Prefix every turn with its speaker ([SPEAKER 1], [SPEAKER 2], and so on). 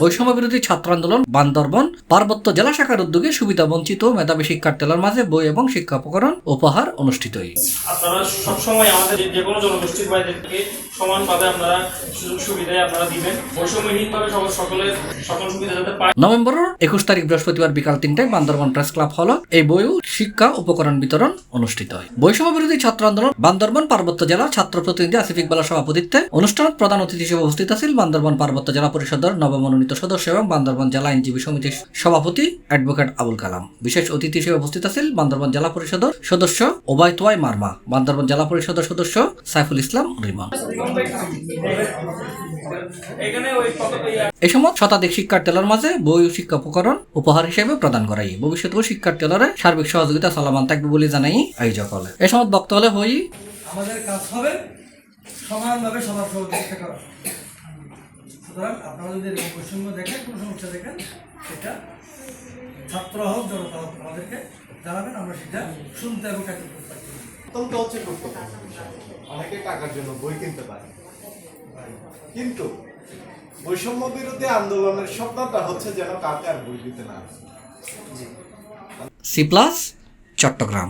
[SPEAKER 1] বৈষম্য বিরোধী ছাত্র আন্দোলন বান্দরবান পার্বত্য জেলা শাখার উদ্যোগে সুবিধা বঞ্চিত মেধাবী শিক্ষার্থীদের মাঝে বই এবং শিক্ষা উপকরণ উপহার অনুষ্ঠিত হয়।
[SPEAKER 2] আপনারা সবসময় আমাদের যে কোনো জনগোষ্ঠীর বাইরেকে সমানভাবে আপনারা সুযোগ সুবিধায় আপনারা দিবেন, বৈষম্যহীনভাবে সকল সুবিধা যাতে পায়।
[SPEAKER 1] নভেম্বরের 21 তারিখ বৃহস্পতিবার বিকাল 3টায় বান্দরবান প্রেস ক্লাব হল এই বই ও শিক্ষা উপকরণ বিতরণ অনুষ্ঠিত হয়। বৈষম্য বিরোধী ছাত্র আন্দোলন বান্দরবান পার্বত্য জেলা ছাত্র প্রতিনিধি আসিফ ইকবালের সভাপতিত্বে অনুষ্ঠানত প্রধান অতিথি হিসেবে উপস্থিত আছেন বান্দরবান পার্বত্য জেলা পরিষদের নবমনোনীত সদস্য এবং বান্দরবান জেলা আইনজীবী সমিতির সভাপতি অ্যাডভোকেট আবুল কালাম। বিশেষ অতিথি হিসেবে উপস্থিত আছেন বান্দরবান জেলা পরিষদের সদস্য ওবায়তোয়াই মারমা, বান্দরবান জেলা পরিষদের সদস্য সাইফুল ইসলাম রিমন। এই সময় শতাধিক শিক্ষার্থীদের মাঝে বই ও শিক্ষা উপকরণ উপহার হিসেবে প্রদান করাই ভবিষ্যৎ শিক্ষার্থীদের সার্বিক সহযোগিতা চলমান থাকবে বলে জানাই আয়োজক হলে। এই সময় বক্তব্য হই
[SPEAKER 3] আমাদের কাজ হবে সমানভাবে সবার সহযোগিতা করা। সুতরাং আপনারা যদি এরকম বৈষম্য দেখেন, কোনো সমস্যা দেখেন, সেটা ছাত্র হোক জনতা হোক আমাদেরকে জানাবেন, আমরা সেটা শুনতে এবং কাজ করতে পারি।
[SPEAKER 4] অত্যন্ত হচ্ছে গুরুত্বপূর্ণ। অনেকে টাকার জন্য বই কিনতে পারে, কিন্তু বৈষম্য বিরোধী আন্দোলনের স্বপ্নটা হচ্ছে যেন কাউকে আর বই দিতে না।
[SPEAKER 1] C+ চট্টগ্রাম।